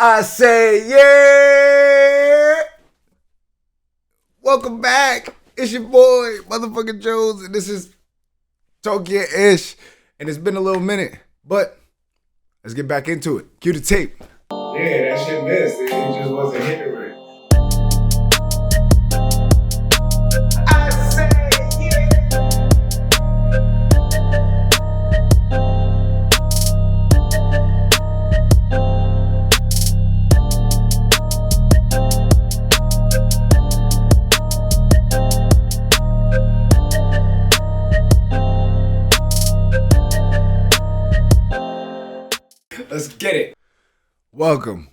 I say, yeah. Welcome back. It's your boy, motherfucking Jones, and this is Tokyo Ish. And it's been a little minute, but let's get back into it. Cue the tape. Yeah, that shit missed. It just wasn't hitting right. I say, let's get it. Welcome.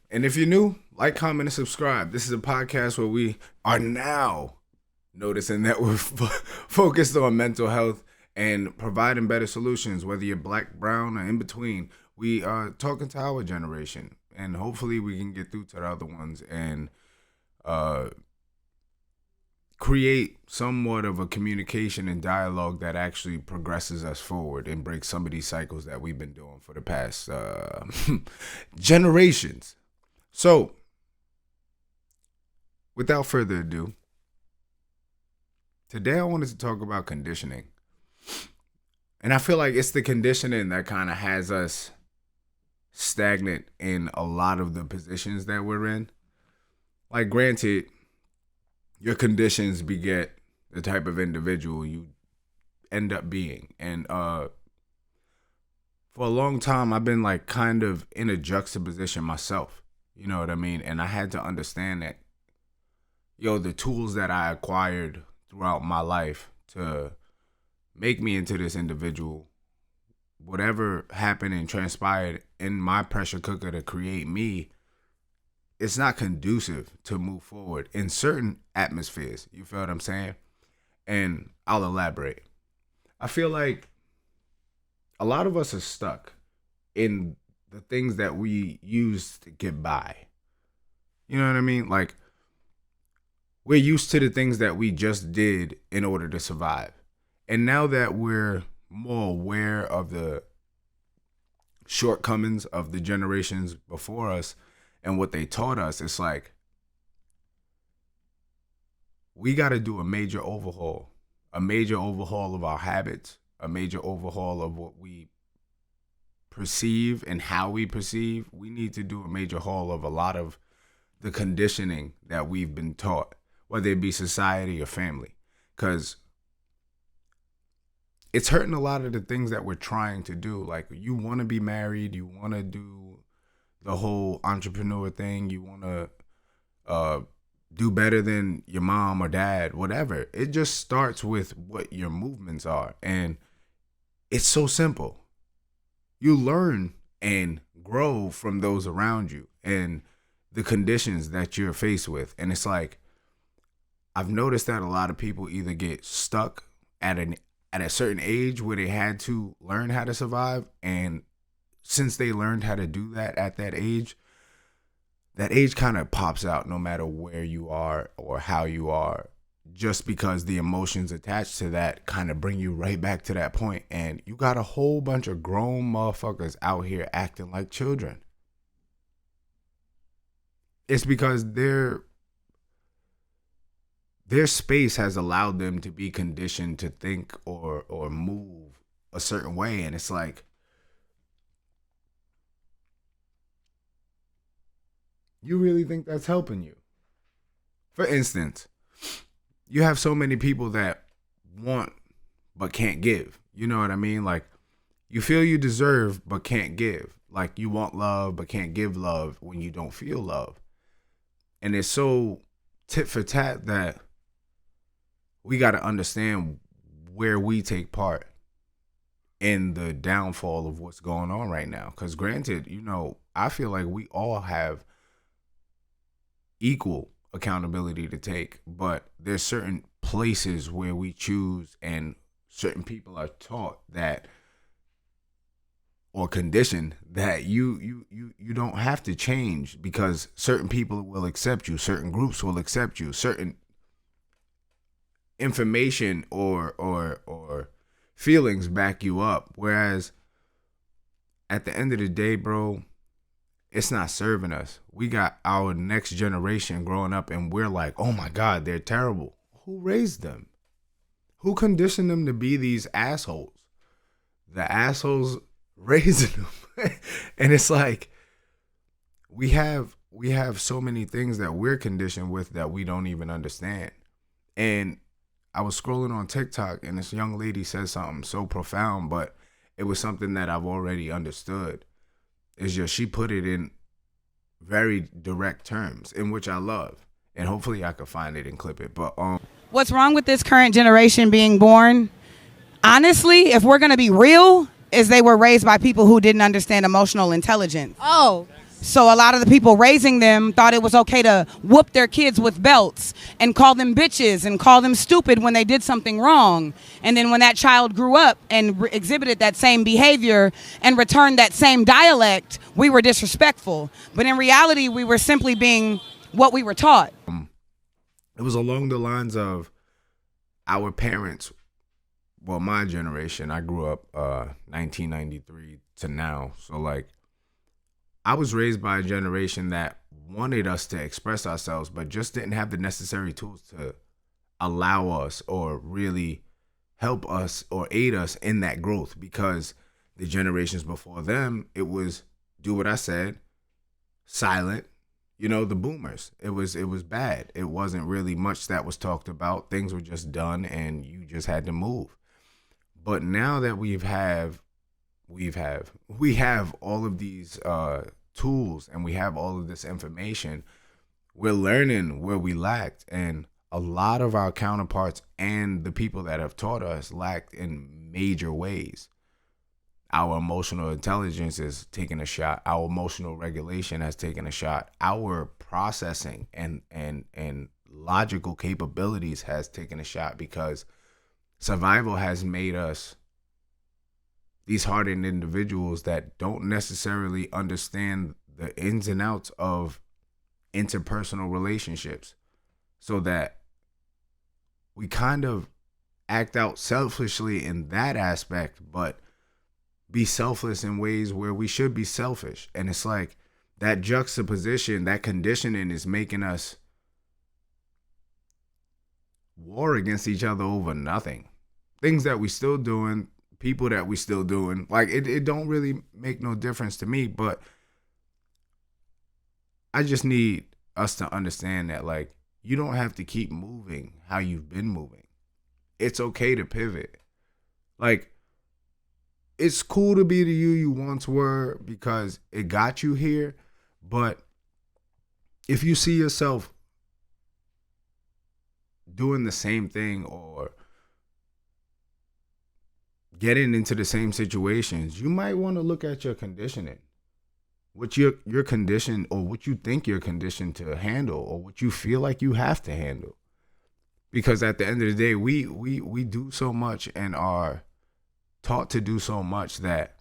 And if you're new, like, comment, and subscribe. This is a podcast where we are now noticing that we're focused on mental health and providing better solutions, whether you're black, brown, or in between. We are talking to our generation, and hopefully we can get through to the other ones and create somewhat of a communication and dialogue that actually progresses us forward and breaks some of these cycles that we've been doing for the past generations. So, without further ado, today I wanted to talk about conditioning. And I feel like it's the conditioning that kind of has us stagnant in a lot of the positions that we're in. Like, granted, your conditions beget the type of individual you end up being. And for a long time, I've been like kind of in a juxtaposition myself. You know what I mean? And I had to understand that, the tools that I acquired throughout my life to make me into this individual, whatever happened and transpired in my pressure cooker to create me, it's not conducive to move forward in certain atmospheres. You feel what I'm saying? And I'll elaborate. I feel like a lot of us are stuck in the things that we use to get by. You know what I mean? Like, we're used to the things that we just did in order to survive. And now that we're more aware of the shortcomings of the generations before us and what they taught us, it's like we got to do a major overhaul of our habits, a major overhaul of what we perceive and how we perceive. We need to do a major haul of a lot of the conditioning that we've been taught, whether it be society or family, because it's hurting a lot of the things that we're trying to do. Like, you want to be married, you want to do the whole entrepreneur thing, you want to do better than your mom or dad, whatever. It just starts with what your movements are. And it's so simple. You learn and grow from those around you and the conditions that you're faced with. And it's like, I've noticed that a lot of people either get stuck at a certain age where they had to learn how to survive, and since they learned how to do that at that age kind of pops out no matter where you are or how you are, just because the emotions attached to that kind of bring you right back to that point. And you got a whole bunch of grown motherfuckers out here acting like children. It's because their space has allowed them to be conditioned to think or move a certain way. And it's like, you really think that's helping you? For instance, you have so many people that want but can't give. You know what I mean? Like, you feel you deserve but can't give. Like, you want love but can't give love when you don't feel love. And it's so tit for tat that we got to understand where we take part in the downfall of what's going on right now. Because granted, I feel like we all have equal accountability to take, but there's certain places where we choose, and certain people are taught that, or conditioned that you don't have to change, because certain people will accept you, certain groups will accept you, certain information or feelings back you up. Whereas at the end of the day, bro, it's not serving us. We got our next generation growing up and we're like, oh my God, they're terrible. Who raised them? Who conditioned them to be these assholes? The assholes raising them. And it's like we have so many things that we're conditioned with that we don't even understand. And I was scrolling on TikTok and this young lady said something so profound, but it was something that I've already understood. It's just she put it in very direct terms, in which I love. And hopefully I could find it and clip it. But what's wrong with this current generation being born? Honestly, if we're going to be real, is they were raised by people who didn't understand emotional intelligence. Oh. So a lot of the people raising them thought it was okay to whoop their kids with belts and call them bitches and call them stupid when they did something wrong. And then when that child grew up and exhibited that same behavior and returned that same dialect, we were disrespectful. But in reality, we were simply being what we were taught. It was along the lines of our parents. Well, my generation, I grew up 1993 to now. So like, I was raised by a generation that wanted us to express ourselves, but just didn't have the necessary tools to allow us or really help us or aid us in that growth, because the generations before them, it was do what I said, silent, the boomers. It was bad. It wasn't really much that was talked about. Things were just done and you just had to move. But now that we have all of these tools and we have all of this information, we're learning where we lacked, and a lot of our counterparts and the people that have taught us lacked in major ways. Our emotional intelligence is taking a shot. Our emotional regulation has taken a shot. Our processing and logical capabilities has taken a shot, because survival has made us these hardened individuals that don't necessarily understand the ins and outs of interpersonal relationships, so that we kind of act out selfishly in that aspect, but be selfless in ways where we should be selfish. And it's like that juxtaposition, that conditioning is making us war against each other over nothing. Things that we still doing, people that we still doing, like it don't really make no difference to me. But I just need us to understand that, like, you don't have to keep moving how you've been moving. It's okay to pivot. Like, it's cool to be the you once were because it got you here. But if you see yourself doing the same thing or getting into the same situations, you might want to look at your conditioning. What your conditioned, or what you think you're conditioned to handle, or what you feel like you have to handle. Because at the end of the day, we do so much and are taught to do so much that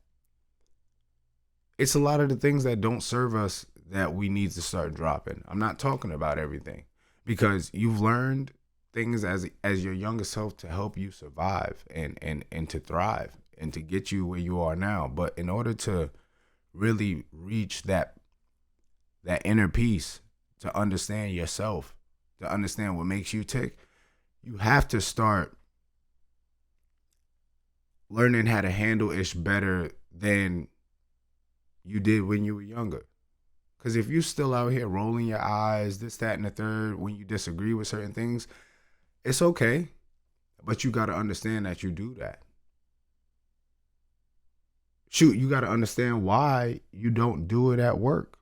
it's a lot of the things that don't serve us that we need to start dropping. I'm not talking about everything, because you've learned things as your younger self to help you survive and to thrive and to get you where you are now. But in order to really reach that inner peace, to understand yourself, to understand what makes you tick, you have to start learning how to handle ish better than you did when you were younger. Because if you're still out here rolling your eyes, this, that, and the third, when you disagree with certain things, it's okay. But you got to understand that you do that. Shoot, you got to understand why you don't do it at work.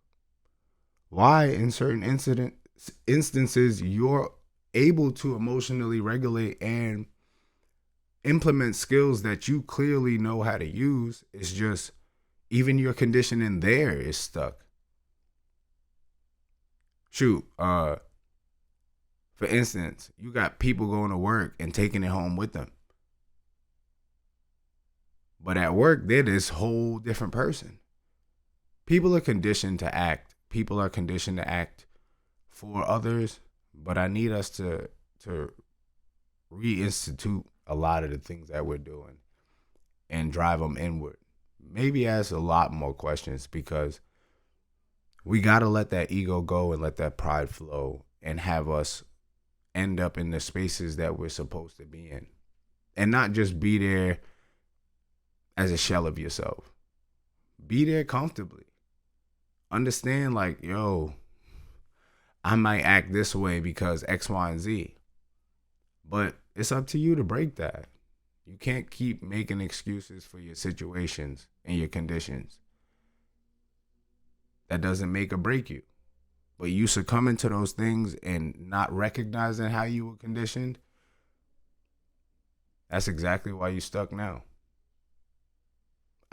Why in certain instances you're able to emotionally regulate and implement skills that you clearly know how to use. It's just even your conditioning there is stuck. Shoot, for instance, you got people going to work and taking it home with them. But at work, they're this whole different person. People are conditioned to act. People are conditioned to act for others. But I need us to reinstitute a lot of the things that we're doing and drive them inward. Maybe ask a lot more questions, because We got to let that ego go and let that pride flow and have us end up in the spaces that we're supposed to be in. And not just be there as a shell of yourself. Be there comfortably. Understand, like, yo, I might act this way because X, Y, and Z. But it's up to you to break that. You can't keep making excuses for your situations and your conditions. That doesn't make or break you. But you succumbing to those things and not recognizing how you were conditioned, that's exactly why you're stuck now.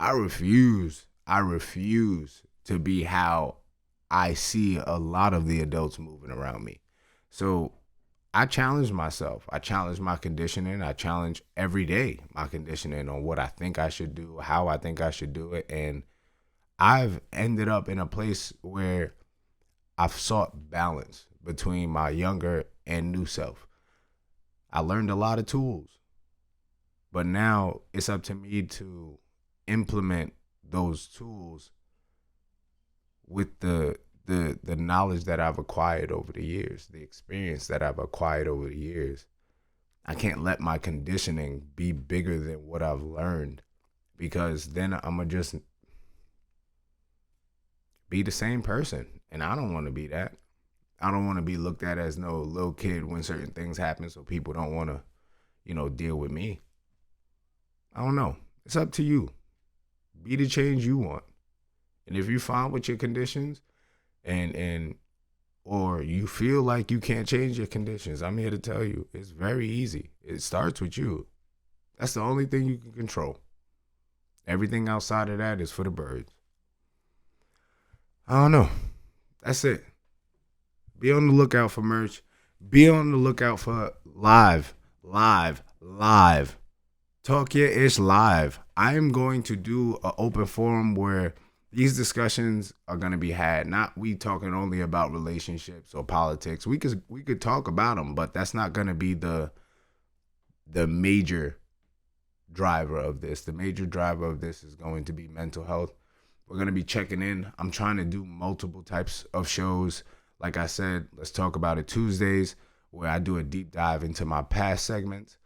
I refuse to be how I see a lot of the adults moving around me. So I challenge myself. I challenge my conditioning. I challenge every day my conditioning on what I think I should do, how I think I should do it. And I've ended up in a place where I've sought balance between my younger and new self. I learned a lot of tools, but now it's up to me to implement those tools with the knowledge that I've acquired over the years, the experience that I've acquired over the years. I can't let my conditioning be bigger than what I've learned, because then I'm going to just be the same person. And I don't want to be that. I don't want to be looked at as no little kid when certain things happen, so people don't want to, deal with me. I don't know. It's up to you. Be the change you want. And if you find with your conditions and or you feel like you can't change your conditions, I'm here to tell you, it's very easy. It starts with you. That's the only thing you can control. Everything outside of that is for the birds. I don't know. That's it. Be on the lookout for merch. Be on the lookout for live. Talk Your Ish live. I am going to do an open forum where these discussions are going to be had. Not we talking only about relationships or politics. We could talk about them, but that's not going to be the major driver of this. The major driver of this is going to be mental health. We're going to be checking in. I'm trying to do multiple types of shows. Like I said, let's talk about it Tuesdays, where I do a deep dive into my past segments.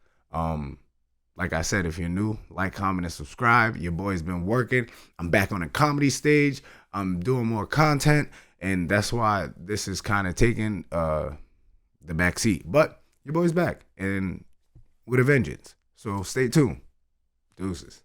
Like I said, if you're new, like, comment, and subscribe. Your boy's been working. I'm back on a comedy stage. I'm doing more content, and that's why this is kind of taking the back seat. But your boy's back, and with a vengeance. So stay tuned. Deuces.